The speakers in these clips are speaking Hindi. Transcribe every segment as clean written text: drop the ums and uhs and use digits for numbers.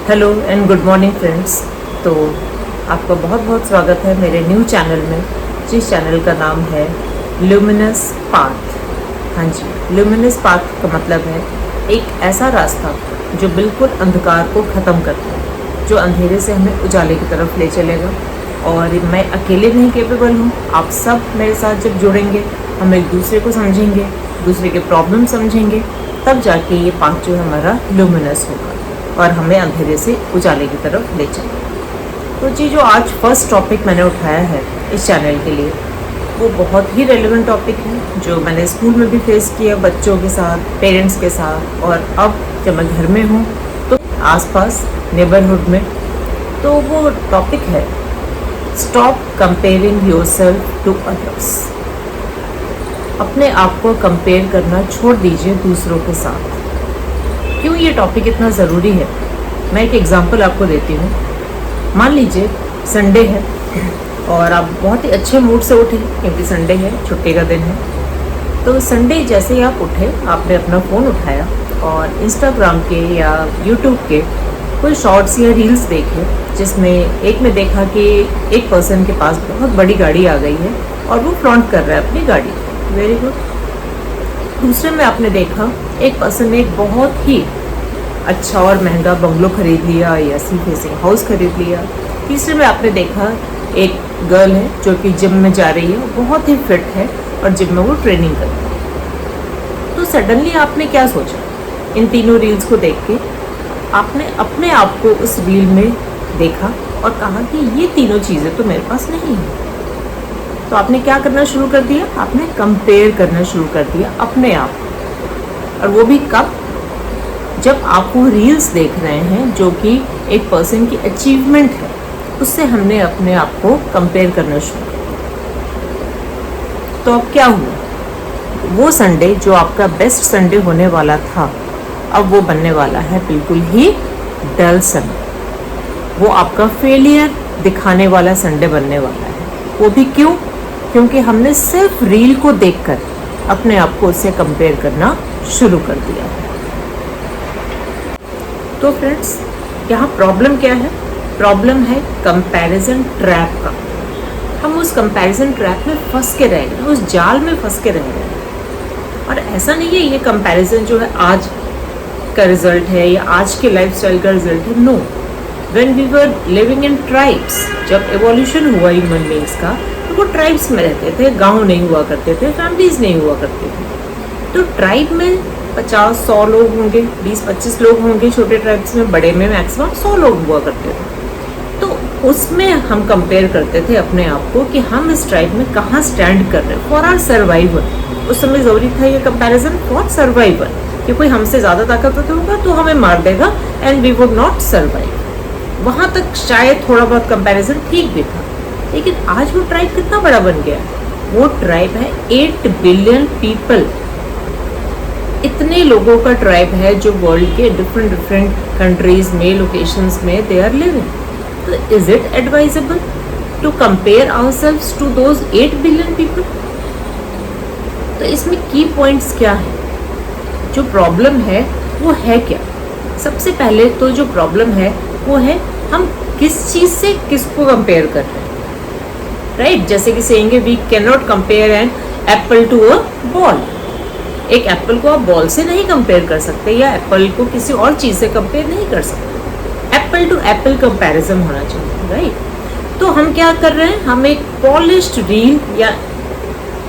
Hello and good morning friends. तो आपका बहुत बहुत स्वागत है मेरे न्यू चैनल में, जिस चैनल का नाम है ल्यूमिनस पाथ। हाँ जी, ल्यूमिनस पाथ का मतलब है एक ऐसा रास्ता जो बिल्कुल अंधकार को ख़त्म करता है, जो अंधेरे से हमें उजाले की तरफ ले चलेगा। और मैं अकेले नहीं केपेबल हूँ, आप सब मेरे साथ जब जुड़ेंगे, हम एक दूसरे को समझेंगे, दूसरे के प्रॉब्लम समझेंगे, तब जाके ये पाथ जो हमारा ल्यूमिनस होगा और हमें अंधेरे से उजाले की तरफ ले चलेगा। तो जी, जो आज फर्स्ट टॉपिक मैंने उठाया है इस चैनल के लिए, वो बहुत ही रेलेवेंट टॉपिक है, जो मैंने स्कूल में भी फेस किया, बच्चों के साथ, पेरेंट्स के साथ, और अब जब मैं घर में हूँ तो आसपास नेबरहुड में। तो वो टॉपिक है stop comparing yourself to others. अपने आप को कंपेयर करना छोड़ दीजिए दूसरों के साथ। क्यों ये टॉपिक इतना ज़रूरी है, मैं एक एग्जांपल आपको देती हूँ। मान लीजिए संडे है और आप बहुत ही अच्छे मूड से उठे, क्योंकि संडे है, छुट्टी का दिन है। तो संडे जैसे ही आप उठे, आपने अपना फ़ोन उठाया और इंस्टाग्राम के या यूट्यूब के कोई शॉर्ट्स या रील्स देखे, जिसमें एक में देखा कि एक पर्सन के पास बहुत बड़ी गाड़ी आ गई है और वो फ्लॉन्ट कर रहा है अपनी गाड़ी। Very good. दूसरे में आपने देखा एक पर्सन ने एक बहुत ही अच्छा और महंगा बंगलो खरीद लिया या सी फेसिंग हाउस खरीद लिया। तीसरे में आपने देखा एक गर्ल है जो कि जिम में जा रही है, बहुत ही फिट है और जिम में वो ट्रेनिंग कर रही है। तो सडनली आपने क्या सोचा, इन तीनों रील्स को देख के आपने अपने आप को उस रील में देखा और कहा कि ये तीनों चीज़ें तो मेरे पास नहीं है। तो आपने क्या करना शुरू कर दिया, आपने कंपेयर करना शुरू कर दिया अपने आप। और वो भी कब, जब आप वो रील्स देख रहे हैं जो कि एक पर्सन की अचीवमेंट है, उससे हमने अपने आप को कंपेयर करना शुरू कर दिया। तो अब क्या हुआ, वो संडे जो आपका बेस्ट संडे होने वाला था, अब वो बनने वाला है बिल्कुल ही डल संडे। वो आपका फेलियर दिखाने वाला संडे बनने वाला है। वो भी क्यों? क्योंकि हमने सिर्फ रील को देखकर अपने आप को उससे कंपेयर करना शुरू कर दिया है। तो फ्रेंड्स, यहाँ प्रॉब्लम क्या है? प्रॉब्लम है कंपैरिजन ट्रैप का। हम उस कंपैरिजन ट्रैप में फंस के रह गए, उस जाल में फंस के रह गए। और ऐसा नहीं है ये कंपैरिजन जो है आज का रिजल्ट है या आज के लाइफस्टाइल का रिजल्ट है। No, when we were living in tribes, जब एवोल्यूशन हुआ ह्यूमन बीइंग्स का, तो वो ट्राइब्स में रहते थे, गांव नहीं हुआ करते थे, फैमिलीज नहीं हुआ करते थे। तो ट्राइब में 50-100 लोग होंगे, 20-25 लोग होंगे, छोटे ट्राइब्स में, बड़े में मैक्सिमम 100 लोग हुआ करते थे। तो उसमें हम कंपेयर करते थे अपने आप को कि हम इस ट्राइब में कहाँ स्टैंड कर रहे हैं फॉर आवर सर्वाइवल। उस समय ज़रूरी था ये कंपैरिजन फॉर सर्वाइवल, कि कोई हमसे ज़्यादा ताकतवर होगा तो हमें मार देगा and we would not survive. वहाँ तक शायद थोड़ा बहुत कंपैरिजन ठीक भी था। लेकिन आज वो ट्राइब कितना बड़ा बन गया? वो ट्राइब है 8 बिलियन पीपल। इतने लोगों का ट्राइब है जो वर्ल्ड के डिफरेंट कंट्रीज में, लोकेशंस में दे आर लिविंग। तो is it advisable to compare ourselves to those 8 billion people? तो इसमें की पॉइंट्स क्या है? जो प्रॉब्लम है वो है क्या? सबसे पहले तो जो प्रॉब्लम है वो है हम किस चीज़ से किसको कंपेयर कर रहे हैं, राइट? जैसे कि सेंगे we can not compare an apple to a ball. एक एप्पल को आप बॉल से नहीं कंपेयर कर सकते, या एप्पल को किसी और चीज़ से कंपेयर नहीं कर सकते। एप्पल टू एप्पल कंपैरिजन होना चाहिए, राइट? तो हम क्या कर रहे हैं, हम एक पॉलिश्ड रील या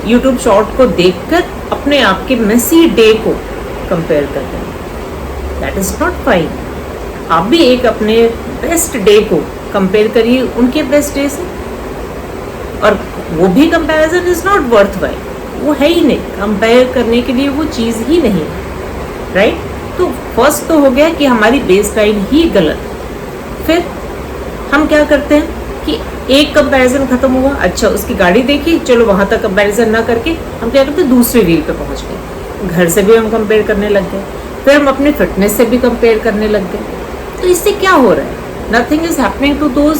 यूट्यूब शॉर्ट को देखकर अपने आप के मेसी डे को कंपेयर करते हैं। That is not fine. आप भी एक अपने बेस्ट डे को कंपेयर करिए उनके बेस्ट डे से, और वो भी comparison is not worth while. वो है ही नहीं, कंपेयर करने के लिए वो चीज़ ही नहीं है, राइट? तो फर्स्ट तो हो गया कि हमारी बेस लाइन ही गलत। फिर हम क्या करते हैं कि एक कंपैरिजन खत्म हुआ, अच्छा उसकी गाड़ी देखी, चलो वहाँ तक कंपैरिजन ना करके हम क्या करते हैं, दूसरे रील पे पहुँच गए। घर से भी हम कंपेयर करने लग गए, फिर हम अपने फिटनेस से भी कंपेयर करने लग गए। तो इससे क्या हो रहा है? Nothing is happening to those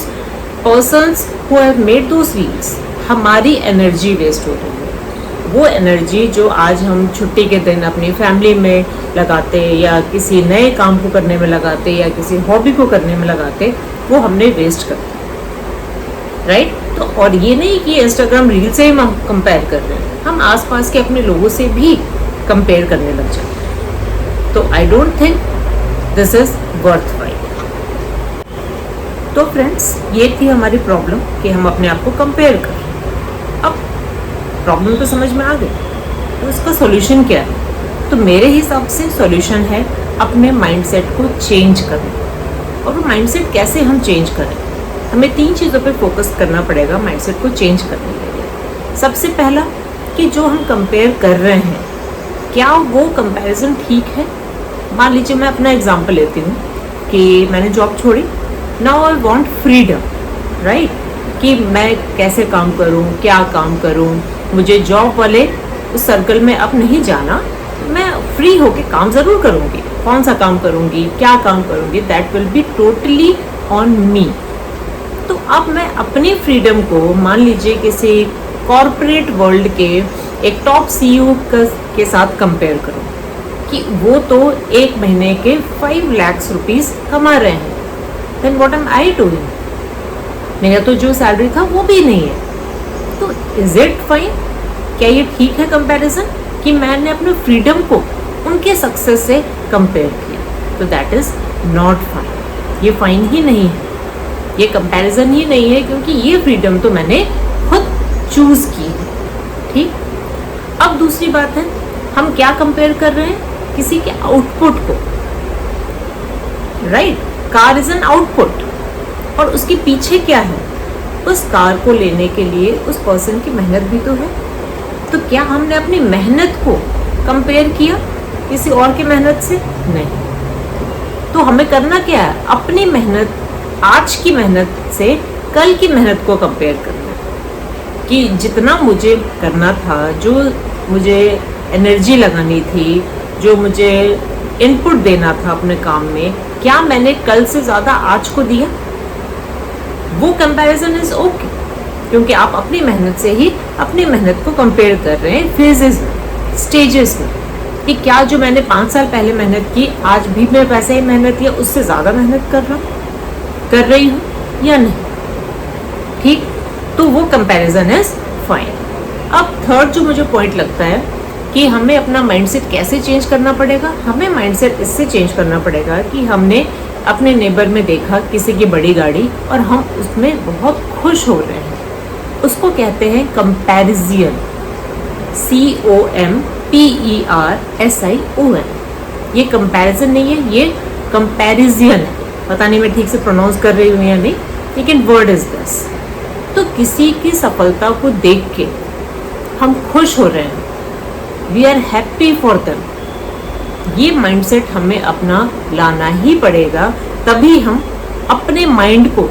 persons who have made those reels. हमारी एनर्जी वेस्ट हो रही है, वो एनर्जी जो आज हम छुट्टी के दिन अपनी फैमिली में लगाते या किसी नए काम को करने में लगाते या किसी हॉबी को करने में लगाते, वो हमने वेस्ट कर दिया, राइट। तो और ये नहीं कि इंस्टाग्राम रील से ही हम कंपेयर कर रहे हैं, हम आसपास के अपने लोगों से भी कंपेयर करने लग जाते हैं। तो I don't think this is worthwhile. तो फ्रेंड्स, ये थी हमारी प्रॉब्लम कि हम अपने आप को कंपेयर कर रहे हैं। अब प्रॉब्लम तो समझ में आ गई, तो इसका सॉल्यूशन क्या है? तो मेरे हिसाब से सॉल्यूशन है अपने माइंडसेट को चेंज करना। और वो माइंडसेट कैसे हम चेंज करें? हमें 3 चीज़ों पे फोकस करना पड़ेगा माइंडसेट को चेंज करने के लिए। सबसे पहला कि जो हम कंपेयर कर रहे हैं, क्या वो कंपैरिजन ठीक है? मान लीजिए मैं अपना एग्जांपल लेती हूँ कि मैंने जॉब छोड़ी, now I want freedom, right, कि मैं कैसे काम करूँ, क्या काम करूँ, मुझे जॉब वाले उस सर्कल में अब नहीं जाना, मैं फ्री होके काम ज़रूर करूँगी। कौन सा काम करूँगी, क्या काम करूँगी, that will be totally on me. तो अब मैं अपनी फ्रीडम को मान लीजिए किसी कॉरपोरेट वर्ल्ड के एक टॉप सीईओ के साथ कंपेयर करूँ कि वो तो 1 महीने के 5 लाख रुपीस कमा रहे हैं, then what am I doing? मेरा तो जो सैलरी था वो भी नहीं है। तो इज इट फाइन? क्या ये ठीक है कंपैरिजन कि मैंने अपने फ्रीडम को उनके सक्सेस से कंपेयर किया? तो दैट इज नॉट फाइन। ये फाइन ही नहीं है, ये कंपैरिजन ही नहीं है, क्योंकि ये फ्रीडम तो मैंने खुद चूज की है, ठीक। अब दूसरी बात है, हम क्या कंपेयर कर रहे हैं? किसी के आउटपुट को, right. Car is an output, और उसके पीछे क्या है? उस कार को लेने के लिए उस पर्सन की मेहनत भी तो है। तो क्या हमने अपनी मेहनत को कंपेयर किया किसी और की मेहनत से? नहीं। तो हमें करना क्या है? अपनी मेहनत, आज की मेहनत से कल की मेहनत को कंपेयर करना, कि जितना मुझे करना था, जो मुझे एनर्जी लगानी थी, जो मुझे इनपुट देना था अपने काम में, क्या मैंने कल से ज़्यादा आज को दिया? वो कंपैरिजन इज ओके, क्योंकि आप अपनी मेहनत से ही अपनी मेहनत को कंपेयर कर रहे हैं फेजेस में, स्टेजेस में, कि क्या जो मैंने 5 साल पहले मेहनत की, आज भी मैं वैसे ही मेहनत या उससे ज़्यादा मेहनत कर रही हूँ या नहीं, ठीक। तो वो कंपैरिजन इज फाइन। अब थर्ड जो मुझे पॉइंट लगता है कि हमें अपना माइंडसेट कैसे चेंज करना पड़ेगा? हमें माइंडसेट इससे चेंज करना पड़ेगा कि हमने अपने नेबर में देखा किसी की बड़ी गाड़ी और हम उसमें बहुत खुश हो रहे हैं, उसको कहते हैं कंपैरिजन, COMPERSION। ये कंपैरिजन नहीं है, ये कंपैरिजन है। पता नहीं मैं ठीक से प्रोनाउंस कर रही हूँ या नहीं, लेकिन वर्ड इज दिस। तो किसी की सफलता को देख के हम खुश हो रहे हैं, we are happy for them. ये माइंडसेट हमें अपना लाना ही पड़ेगा, तभी हम अपने माइंड को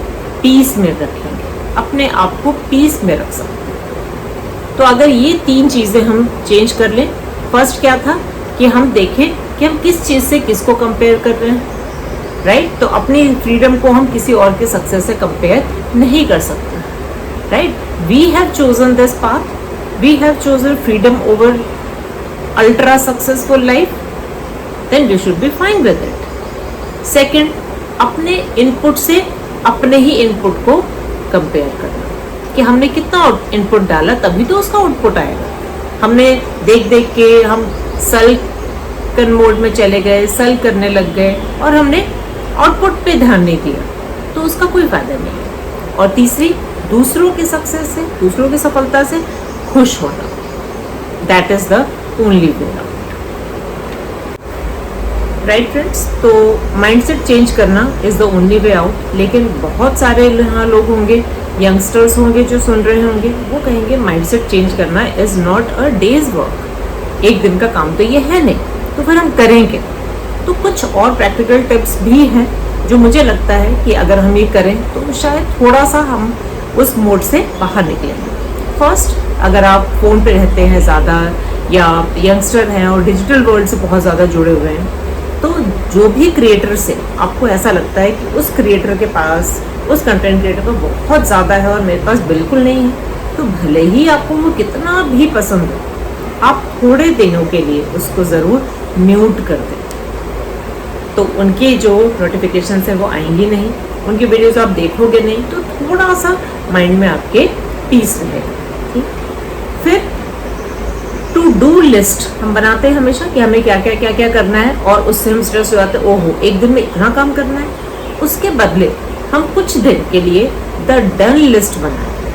पीस में रखेंगे, अपने आप को पीस में रख सकते हैं। तो अगर ये 3 चीज़ें हम चेंज कर लें, फर्स्ट क्या था कि हम देखें कि हम किस चीज़ से किसको कंपेयर कर रहे हैं, राइट। तो अपनी फ्रीडम को हम किसी और के सक्सेस से कंपेयर नहीं कर सकते, right. We have chosen this path, we have chosen freedom over ultra successful life, then we should be fine with it. Second, अपने इनपुट से अपने ही इनपुट को कंपेयर करना, कि हमने कितना इनपुट डाला तभी तो उसका आउटपुट आएगा। हमने देख के हम सल मोड में चले गए, सल करने लग गए और हमने आउटपुट पे ध्यान नहीं दिया, तो उसका कोई फायदा नहीं है। और तीसरी, दूसरों के सक्सेस से, दूसरों की सफलता से खुश होना, that is the only way out, right friends. तो माइंडसेट चेंज करना is the only way out. लेकिन बहुत सारे यहाँ लोग होंगे, यंगस्टर्स होंगे जो सुन रहे होंगे, वो कहेंगे माइंडसेट चेंज करना is not a days work, एक दिन का काम तो ये है नहीं, तो फिर हम करेंगे। तो कुछ और प्रैक्टिकल टिप्स भी हैं जो मुझे लगता है कि अगर हम ये करें तो शायद थोड़ा सा हम उस मोड से बाहर निकलेंगे। फर्स्ट, अगर आप फ़ोन पे रहते हैं ज़्यादा या यंगस्टर हैं और डिजिटल वर्ल्ड से बहुत ज़्यादा जुड़े हुए हैं, तो जो भी क्रिएटर से आपको ऐसा लगता है कि उस क्रिएटर के पास, उस कंटेंट क्रिएटर को बहुत ज़्यादा है और मेरे पास बिल्कुल नहीं है, तो भले ही आपको वो कितना भी पसंद हो, आप थोड़े दिनों के लिए उसको ज़रूर म्यूट कर दें, तो उनकी जो नोटिफिकेशन है वो आएंगी नहीं, उनकी वीडियोस आप देखोगे नहीं, तो थोड़ा सा माइंड में आपके पीस रहेगा। ठीक, फिर टू डू लिस्ट हम बनाते हैं हमेशा कि हमें क्या क्या करना है, और उससे हम स्ट्रेस हो जाते हैं, ओहो एक दिन में इतना काम करना है। उसके बदले हम कुछ दिन के लिए द डन लिस्ट बनाए,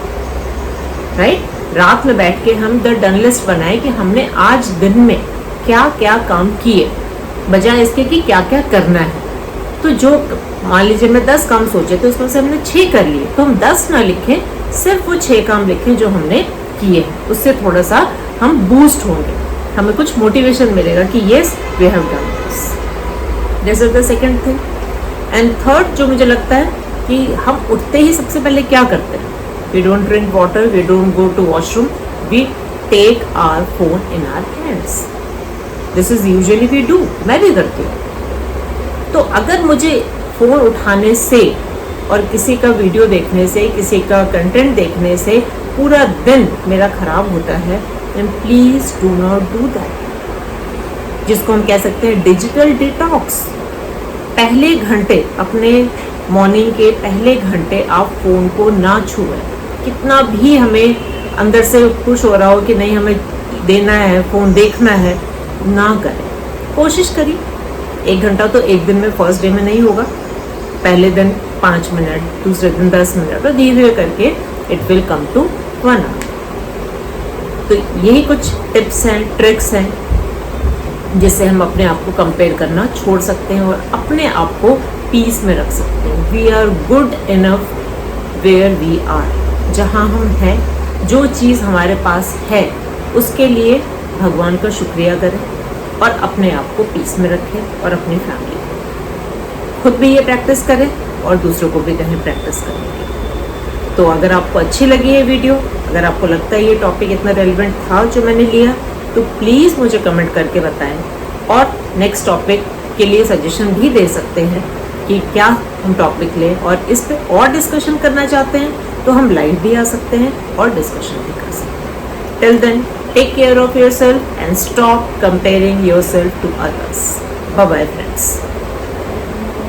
राइट? रात में बैठ के हम द डन लिस्ट बनाए कि हमने आज दिन में क्या क्या काम किए, बजाय इसके कि क्या क्या करना है। तो जो मान लीजिए मैं 10 काम सोचे तो उसमें से हमने 6 कर लिए, तो हम 10 ना लिखें, सिर्फ वो 6 काम लिखें जो हमने किए हैं। उससे थोड़ा सा हम बूस्ट होंगे, हमें कुछ मोटिवेशन मिलेगा कि yes we have done this. This is the second thing. And third जो मुझे लगता है कि हम उठते ही सबसे पहले क्या करते हैं, we don't drink water, we don't go to washroom, we take our phone in our hands. This is usually we do, मैं भी करती हूँ। तो अगर मुझे फ़ोन उठाने से और किसी का वीडियो देखने से, किसी का कंटेंट देखने से पूरा दिन मेरा खराब होता है, then please do not do that, जिसको हम कह सकते हैं डिजिटल डिटॉक्स। पहले घंटे, अपने मॉर्निंग के पहले घंटे आप फ़ोन को ना छुएं। कितना भी हमें अंदर से खुश हो रहा हो कि नहीं हमें देना है, फ़ोन देखना है, ना करें। कोशिश करिए, 1 घंटा तो एक दिन में फर्स्ट डे में नहीं होगा, पहले दिन 5 मिनट, दूसरे दिन 10 मिनट, और धीरे धीरे करके it will come to 1 hour. तो यही कुछ टिप्स हैं, ट्रिक्स हैं, जिससे हम अपने आप को कंपेयर करना छोड़ सकते हैं और अपने आप को पीस में रख सकते हैं। We are good enough where we are, जहाँ हम हैं, जो चीज़ हमारे पास है उसके लिए भगवान का शुक्रिया करें और अपने आप को पीस में रखें और अपनी फैमिली को। खुद भी ये प्रैक्टिस करें और दूसरों को भी कहें प्रैक्टिस करेंगे। तो अगर आपको अच्छी लगी ये वीडियो, अगर आपको लगता है ये टॉपिक इतना रेलिवेंट था जो मैंने लिया, तो प्लीज़ मुझे कमेंट करके बताएं, और नेक्स्ट टॉपिक के लिए सजेशन भी दे सकते हैं कि क्या हम टॉपिक लें, और इस पे और डिस्कशन करना चाहते हैं तो हम लाइव भी आ सकते हैं और डिस्कशन भी कर सकते हैं। Till then, take care of yourself and stop comparing yourself to others. Bye bye friends.